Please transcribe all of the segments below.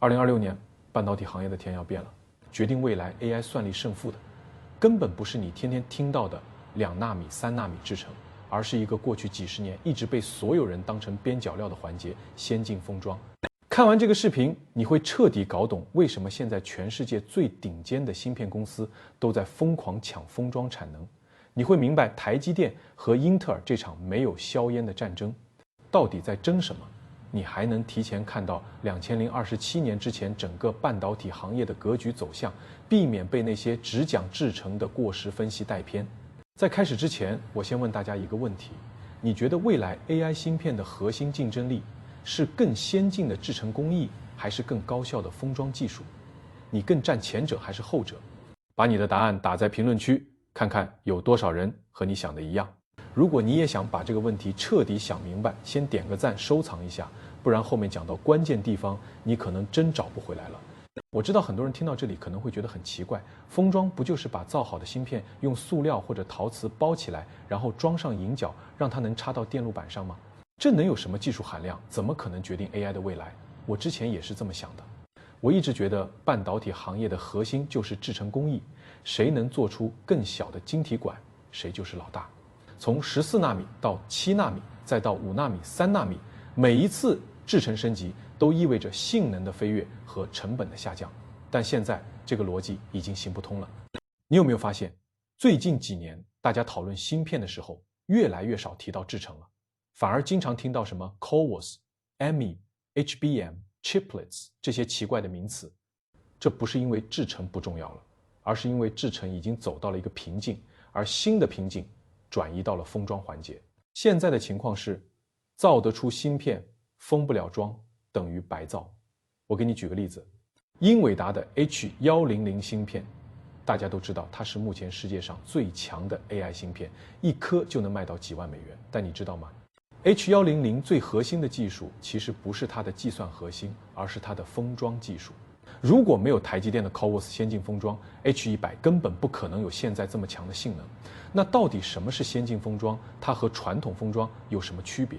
2026年，半导体行业的天要变了，决定未来 AI 算力胜负的，根本不是你天天听到的2纳米、3纳米制程，而是一个过去几十年一直被所有人当成边角料的环节——先进封装。看完这个视频，你会彻底搞懂为什么现在全世界最顶尖的芯片公司都在疯狂抢封装产能。你会明白台积电和英特尔这场没有硝烟的战争到底在争什么。你还能提前看到2027年之前整个半导体行业的格局走向，避免被那些只讲制程的过时分析带偏。在开始之前，我先问大家一个问题：你觉得未来 AI 芯片的核心竞争力是更先进的制程工艺，还是更高效的封装技术？你更占前者还是后者？把你的答案打在评论区，看看有多少人和你想的一样。如果你也想把这个问题彻底想明白，先点个赞收藏一下，不然后面讲到关键地方，你可能真找不回来了。我知道很多人听到这里可能会觉得很奇怪，封装不就是把造好的芯片用塑料或者陶瓷包起来，然后装上引脚，让它能插到电路板上吗？这能有什么技术含量？怎么可能决定 AI 的未来？我之前也是这么想的。我一直觉得半导体行业的核心就是制程工艺，谁能做出更小的晶体管，谁就是老大。从14纳米到7纳米，再到5纳米、3纳米，每一次制程升级都意味着性能的飞跃和成本的下降。但现在这个逻辑已经行不通了。你有没有发现，最近几年大家讨论芯片的时候，越来越少提到制程了，反而经常听到什么 CoWoS、EMI、HBM、Chiplets 这些奇怪的名词。这不是因为制程不重要了，而是因为制程已经走到了一个瓶颈，而新的瓶颈转移到了封装环节。现在的情况是，造得出芯片，封不了装，等于白造。我给你举个例子，英伟达的 H100芯片，大家都知道它是目前世界上最强的 AI 芯片，一颗就能卖到几万美元。但你知道吗？ H100最核心的技术其实不是它的计算核心，而是它的封装技术。如果没有台积电的 CoWoS 先进封装， H100根本不可能有现在这么强的性能。那到底什么是先进封装？它和传统封装有什么区别？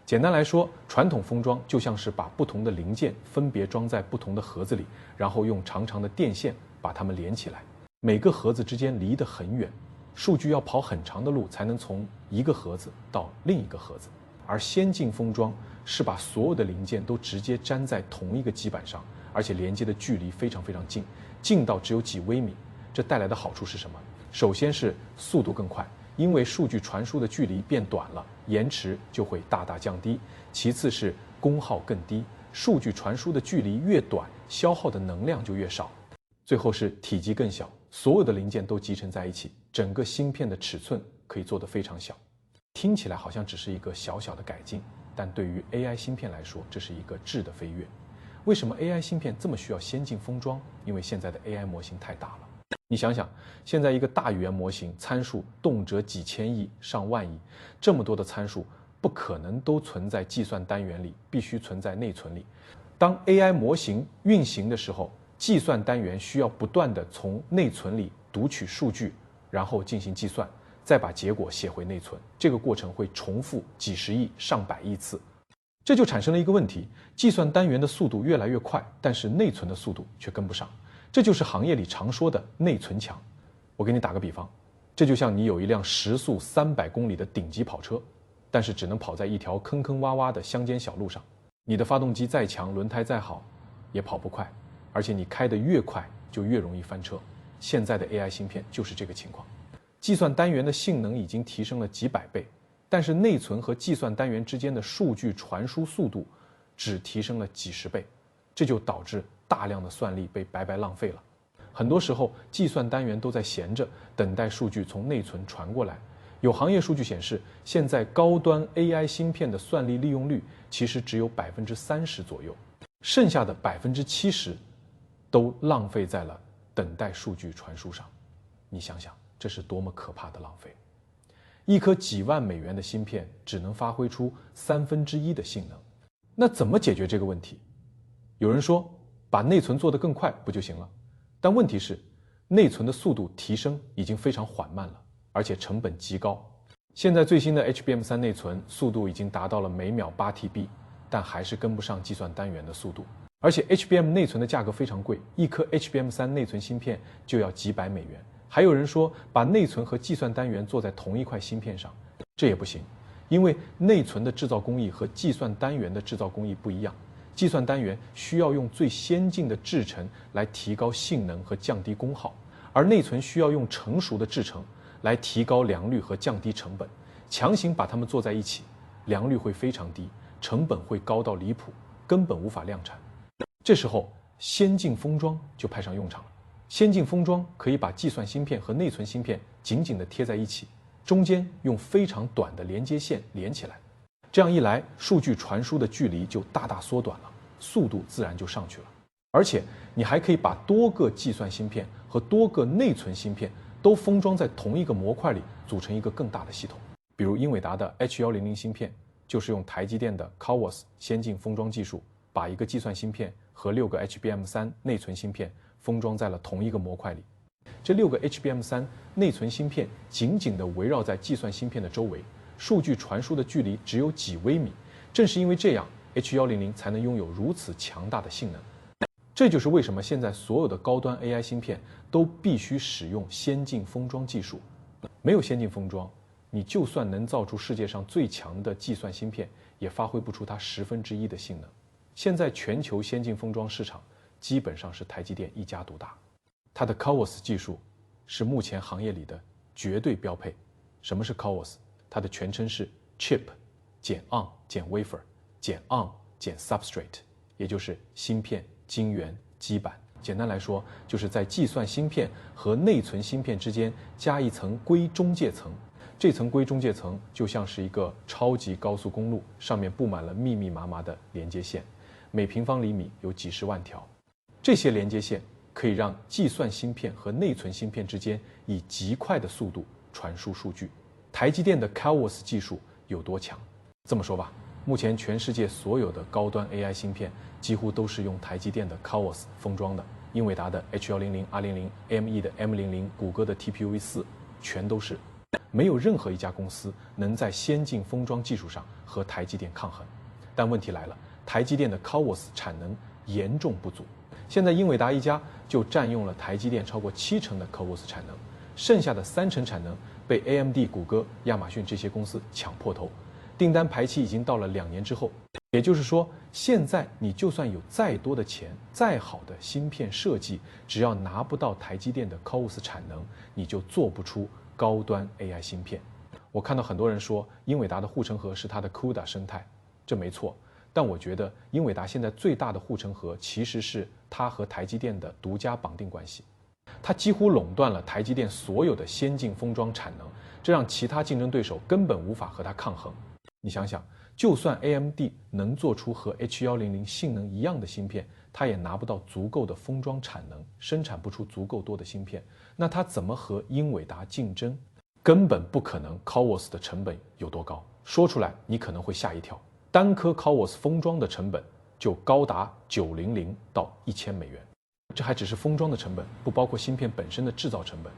简单来说，传统封装就像是把不同的零件分别装在不同的盒子里，然后用长长的电线把它们连起来，每个盒子之间离得很远，数据要跑很长的路才能从一个盒子到另一个盒子。而先进封装是把所有的零件都直接粘在同一个基板上，而且连接的距离非常非常近，近到只有几微米。这带来的好处是什么？首先是速度更快，因为数据传输的距离变短了，延迟就会大大降低。其次是功耗更低，数据传输的距离越短，消耗的能量就越少。最后是体积更小，所有的零件都集成在一起，整个芯片的尺寸可以做得非常小。听起来好像只是一个小小的改进，但对于 AI 芯片来说，这是一个质的飞跃。为什么 AI 芯片这么需要先进封装？因为现在的 AI 模型太大了。你想想，现在一个大语言模型参数动辄几千亿、上万亿，这么多的参数不可能都存在计算单元里，必须存在内存里。当 AI 模型运行的时候，计算单元需要不断地从内存里读取数据，然后进行计算，再把结果写回内存。这个过程会重复几十亿、上百亿次。这就产生了一个问题，计算单元的速度越来越快，但是内存的速度却跟不上。这就是行业里常说的内存墙。我给你打个比方，这就像你有一辆时速300公里的顶级跑车，但是只能跑在一条坑坑洼洼的乡间小路上。你的发动机再强，轮胎再好，也跑不快，而且你开得越快，就越容易翻车。现在的 AI 芯片就是这个情况，计算单元的性能已经提升了几百倍，但是内存和计算单元之间的数据传输速度只提升了几十倍，这就导致大量的算力被白白浪费了。很多时候，计算单元都在闲着，等待数据从内存传过来。有行业数据显示，现在高端 AI 芯片的算力利用率其实只有30%左右，剩下的70%都浪费在了等待数据传输上。你想想，这是多么可怕的浪费！一颗几万美元的芯片只能发挥出1/3的性能，那怎么解决这个问题？有人说，把内存做得更快不就行了？但问题是，内存的速度提升已经非常缓慢了，而且成本极高。现在最新的 HBM3 内存速度已经达到了每秒8TB，但还是跟不上计算单元的速度。而且 HBM 内存的价格非常贵，一颗 HBM3 内存芯片就要几百美元。还有人说把内存和计算单元做在同一块芯片上，这也不行，因为内存的制造工艺和计算单元的制造工艺不一样。计算单元需要用最先进的制程来提高性能和降低功耗，而内存需要用成熟的制程来提高良率和降低成本。强行把它们做在一起，良率会非常低，成本会高到离谱，根本无法量产。这时候，先进封装就派上用场了。先进封装可以把计算芯片和内存芯片紧紧地贴在一起，中间用非常短的连接线连起来。这样一来，数据传输的距离就大大缩短了，速度自然就上去了。而且你还可以把多个计算芯片和多个内存芯片都封装在同一个模块里，组成一个更大的系统。比如英伟达的 H100芯片就是用台积电的 CoWoS 先进封装技术，把一个计算芯片和6个 HBM3 内存芯片封装在了同一个模块里。这6个 HBM3 内存芯片紧紧地围绕在计算芯片的周围，数据传输的距离只有几微米。正是因为这样， H100才能拥有如此强大的性能。这就是为什么现在所有的高端 AI 芯片都必须使用先进封装技术。没有先进封装，你就算能造出世界上最强的计算芯片，也发挥不出它1/10的性能。现在全球先进封装市场基本上是台积电一家独大，它的 CoWoS 技术是目前行业里的绝对标配。什么是 CoWoS？ 它的全称是 Chip 减 On 减 Wafer 减 On 减 Substrate， 也就是芯片、晶圆、基板。简单来说，就是在计算芯片和内存芯片之间加一层硅中介层。这层硅中介层就像是一个超级高速公路，上面布满了密密麻麻的连接线，每平方厘米有几十万条。这些连接线可以让计算芯片和内存芯片之间以极快的速度传输数据。台积电的 CoWoS 技术有多强？这么说吧，目前全世界所有的高端 AI 芯片几乎都是用台积电的 CoWoS 封装的。英伟达的 H100、200、AME 的 M00、谷歌的 TPU-V4，全都是。没有任何一家公司能在先进封装技术上和台积电抗衡。但问题来了，台积电的 CoWoS 产能严重不足。现在英伟达一家就占用了台积电超过70%的 CoWoS 产能，剩下的30%产能被 AMD、谷歌、亚马逊这些公司抢破头，订单排期已经到了2年之后。也就是说，现在你就算有再多的钱、再好的芯片设计，只要拿不到台积电的 CoWoS 产能，你就做不出高端 AI 芯片。我看到很多人说英伟达的护城河是它的 CUDA 生态，这没错。但我觉得英伟达现在最大的护城河其实是它和台积电的独家绑定关系。它几乎垄断了台积电所有的先进封装产能，这让其他竞争对手根本无法和它抗衡。你想想，就算 AMD 能做出和 H100性能一样的芯片，它也拿不到足够的封装产能，生产不出足够多的芯片，那它怎么和英伟达竞争？根本不可能。 CoWoS 的成本有多高？说出来你可能会吓一跳，单颗 CoWoS 封装的成本就高达900到1000美元，这还只是封装的成本，不包括芯片本身的制造成本。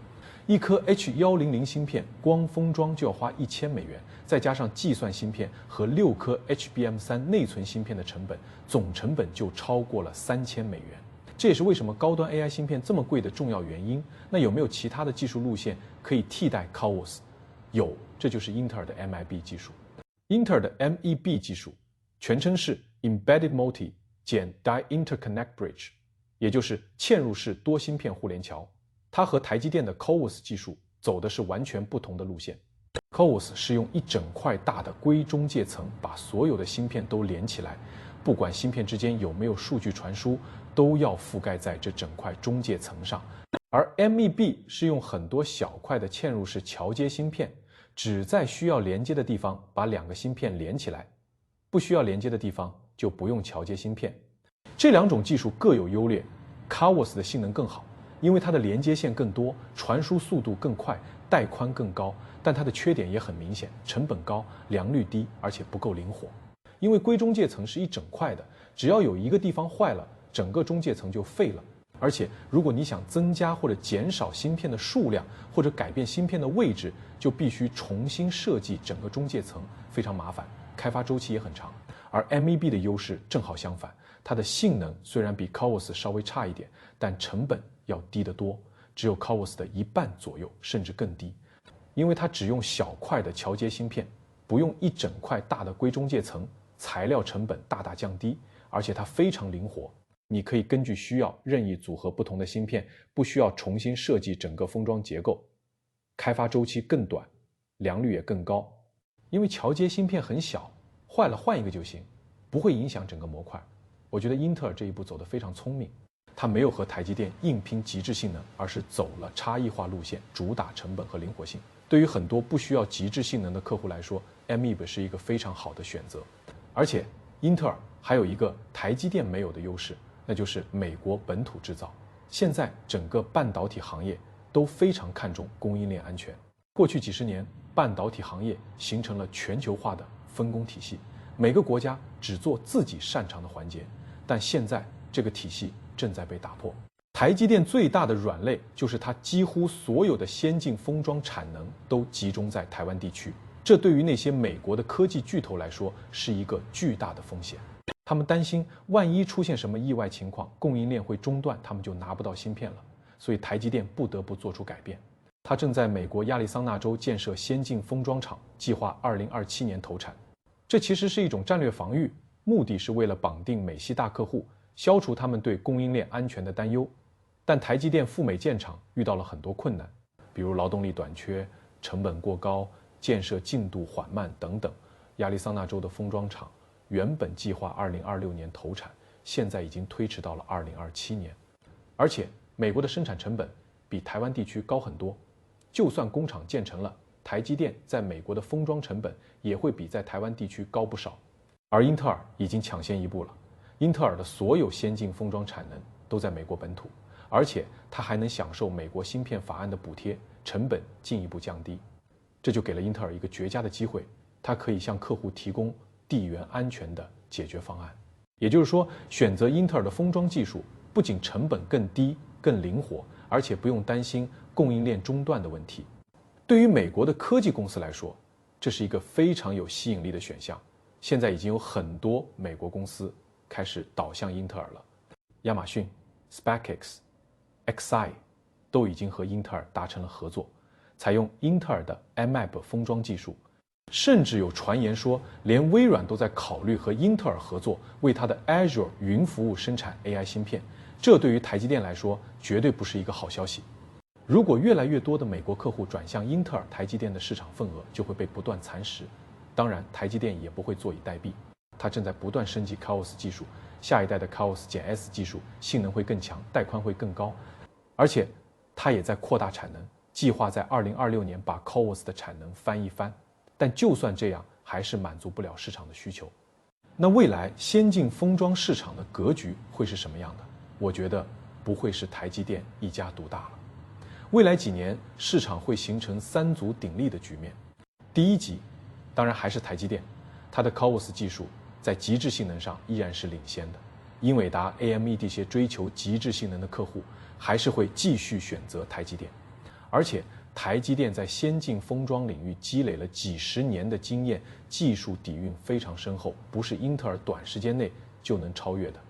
一颗 H100芯片光封装就要花1000美元，再加上计算芯片和6颗 HBM3 内存芯片的成本，总成本就超过了3000美元。这也是为什么高端 AI 芯片这么贵的重要原因。那有没有其他的技术路线可以替代 CoWoS？ 有，这就是英特尔的 MIB 技术。英特尔的 MEB 技术全称是 Embedded Multi 减 Die Interconnect Bridge， 也就是嵌入式多芯片互联桥。它和台积电的 CoWoS 技术走的是完全不同的路线。CoWoS 是用一整块大的硅中介层把所有的芯片都连起来，不管芯片之间有没有数据传输，都要覆盖在这整块中介层上。而 MEB 是用很多小块的嵌入式桥接芯片，只在需要连接的地方把2个芯片连起来，不需要连接的地方就不用桥接芯片。这2种技术各有优劣。 CoWoS 的性能更好，因为它的连接线更多，传输速度更快，带宽更高，但它的缺点也很明显，成本高，良率低，而且不够灵活。因为硅中介层是一整块的，只要有一个地方坏了，整个中介层就废了。而且如果你想增加或者减少芯片的数量，或者改变芯片的位置，就必须重新设计整个中介层，非常麻烦，开发周期也很长。而 MEB 的优势正好相反，它的性能虽然比 CoWoS 稍微差一点，但成本要低得多，只有 CoWoS 的一半左右，甚至更低。因为它只用小块的桥接芯片，不用一整块大的硅中介层，材料成本大大降低，而且它非常灵活，你可以根据需要任意组合不同的芯片，不需要重新设计整个封装结构，开发周期更短，良率也更高。因为桥接芯片很小，坏了换一个就行，不会影响整个模块。我觉得英特尔这一步走得非常聪明，它没有和台积电硬拼极致性能，而是走了差异化路线，主打成本和灵活性。对于很多不需要极致性能的客户来说 ，EMIB 是一个非常好的选择。而且英特尔还有一个台积电没有的优势，那就是美国本土制造。现在整个半导体行业都非常看重供应链安全。过去几十年，半导体行业形成了全球化的分工体系，每个国家只做自己擅长的环节。但现在这个体系正在被打破。台积电最大的软肋就是它几乎所有的先进封装产能都集中在台湾地区，这对于那些美国的科技巨头来说是一个巨大的风险。他们担心万一出现什么意外情况，供应链会中断，他们就拿不到芯片了。所以台积电不得不做出改变。它正在美国亚利桑那州建设先进封装厂，计划2027年投产。这其实是一种战略防御，目的是为了绑定美系大客户，消除他们对供应链安全的担忧。但台积电赴美建厂遇到了很多困难，比如劳动力短缺、成本过高、建设进度缓慢等等。亚利桑那州的封装厂原本计划2026年投产，现在已经推迟到了2027年。而且美国的生产成本比台湾地区高很多，就算工厂建成了，台积电在美国的封装成本也会比在台湾地区高不少。而英特尔已经抢先一步了，英特尔的所有先进封装产能都在美国本土，而且它还能享受美国芯片法案的补贴，成本进一步降低。这就给了英特尔一个绝佳的机会，它可以向客户提供地缘安全的解决方案。也就是说，选择英特尔的封装技术，不仅成本更低、更灵活，而且不用担心供应链中断的问题。对于美国的科技公司来说，这是一个非常有吸引力的选项。现在已经有很多美国公司开始导向英特尔了，亚马逊、SpaceX、Xi 都已经和英特尔达成了合作，采用英特尔的 EMIB 封装技术。甚至有传言说，连微软都在考虑和英特尔合作，为它的 Azure 云服务生产 AI 芯片。这对于台积电来说，绝对不是一个好消息。如果越来越多的美国客户转向英特尔，台积电的市场份额就会被不断蚕食。当然，台积电也不会坐以待毙，它正在不断升级 CoWoS 技术，下一代的 CoWoS-S 技术性能会更强，带宽会更高，而且它也在扩大产能，计划在2026年把 CoWoS 的产能翻一番。但就算这样，还是满足不了市场的需求。那未来先进封装市场的格局会是什么样的？我觉得不会是台积电一家独大了。未来几年，市场会形成三足鼎立的局面。第一级，当然还是台积电，它的 CoWoS 技术在极致性能上依然是领先的。英伟达、AMD 这些追求极致性能的客户，还是会继续选择台积电。而且台积电在先进封装领域积累了几十年的经验，技术底蕴非常深厚，不是英特尔短时间内就能超越的。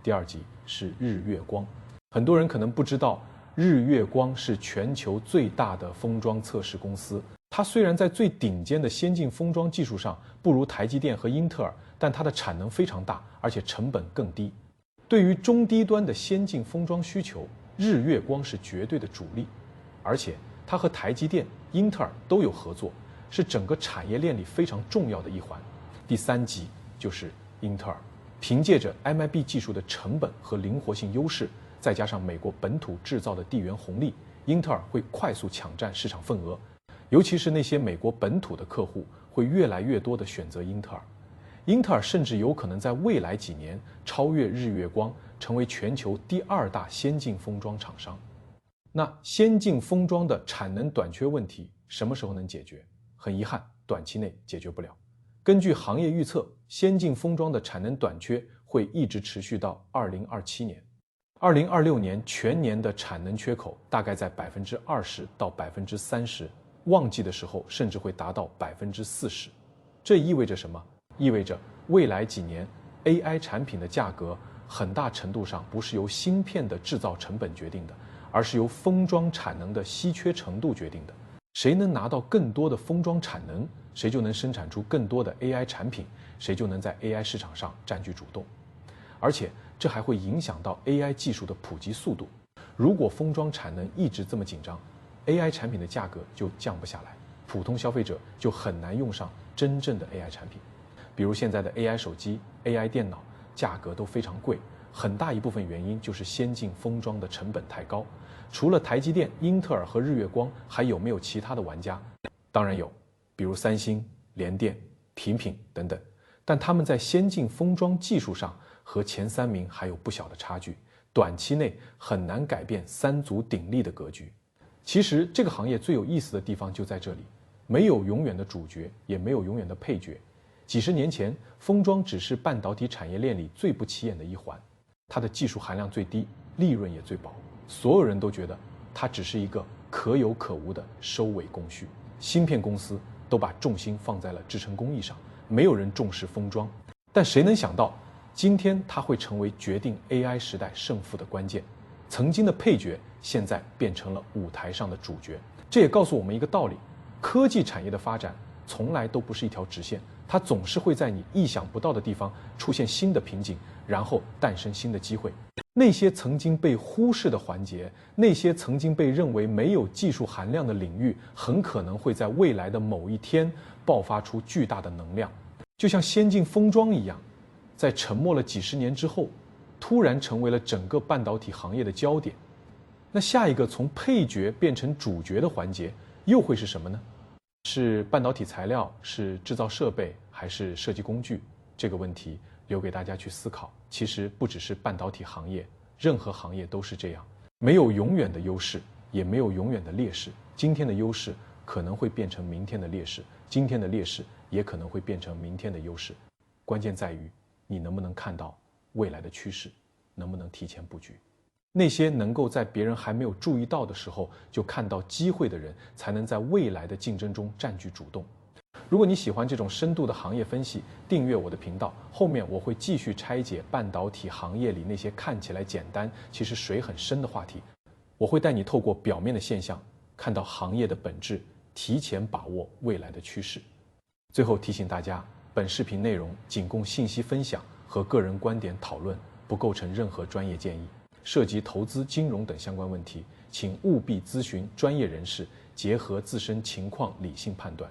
第二级是日月光，很多人可能不知道，日月光是全球最大的封装测试公司。它虽然在最顶尖的先进封装技术上不如台积电和英特尔，但它的产能非常大，而且成本更低。对于中低端的先进封装需求，日月光是绝对的主力，而且它和台积电、英特尔都有合作，是整个产业链里非常重要的一环。第三级就是英特尔，凭借着 MIB 技术的成本和灵活性优势，再加上美国本土制造的地缘红利，英特尔会快速抢占市场份额。尤其是那些美国本土的客户会越来越多地选择英特尔，英特尔甚至有可能在未来几年超越日月光，成为全球第二大先进封装厂商。那先进封装的产能短缺问题什么时候能解决？很遗憾，短期内解决不了。根据行业预测，先进封装的产能短缺会一直持续到2027年。2026年全年的产能缺口大概在20%到30%。旺季的时候甚至会达到40%，这意味着什么？意味着未来几年 AI 产品的价格很大程度上不是由芯片的制造成本决定的，而是由封装产能的稀缺程度决定的。谁能拿到更多的封装产能，谁就能生产出更多的 AI 产品，谁就能在 AI 市场上占据主动。而且这还会影响到 AI 技术的普及速度。如果封装产能一直这么紧张， AI 产品的价格就降不下来，普通消费者就很难用上真正的 AI 产品。比如现在的 AI 手机、AI 电脑价格都非常贵，很大一部分原因就是先进封装的成本太高。除了台积电、英特尔和日月光，还有没有其他的玩家？当然有，比如三星、联电、品品等等。但他们在先进封装技术上和前3名还有不小的差距，短期内很难改变3足鼎立的格局。其实这个行业最有意思的地方就在这里，没有永远的主角，也没有永远的配角。几十年前，封装只是半导体产业链里最不起眼的一环，它的技术含量最低，利润也最薄，所有人都觉得它只是一个可有可无的收尾工序。芯片公司都把重心放在了制程工艺上，没有人重视封装。但谁能想到，今天它会成为决定 AI 时代胜负的关键。曾经的配角，现在变成了舞台上的主角。这也告诉我们一个道理：科技产业的发展从来都不是一条直线，它总是会在你意想不到的地方出现新的瓶颈，然后诞生新的机会。那些曾经被忽视的环节，那些曾经被认为没有技术含量的领域，很可能会在未来的某一天爆发出巨大的能量。就像先进封装一样，在沉默了几十年之后，突然成为了整个半导体行业的焦点。那下一个从配角变成主角的环节又会是什么呢？是半导体材料，是制造设备，还是设计工具？这个问题留给大家去思考。其实不只是半导体行业，任何行业都是这样，没有永远的优势，也没有永远的劣势。今天的优势可能会变成明天的劣势，今天的劣势也可能会变成明天的优势。关键在于你能不能看到未来的趋势，能不能提前布局。那些能够在别人还没有注意到的时候就看到机会的人，才能在未来的竞争中占据主动。如果你喜欢这种深度的行业分析，订阅我的频道，后面我会继续拆解半导体行业里那些看起来简单，其实水很深的话题。我会带你透过表面的现象，看到行业的本质，提前把握未来的趋势。最后提醒大家，本视频内容仅供信息分享和个人观点讨论，不构成任何专业建议。涉及投资、金融等相关问题，请务必咨询专业人士，结合自身情况理性判断。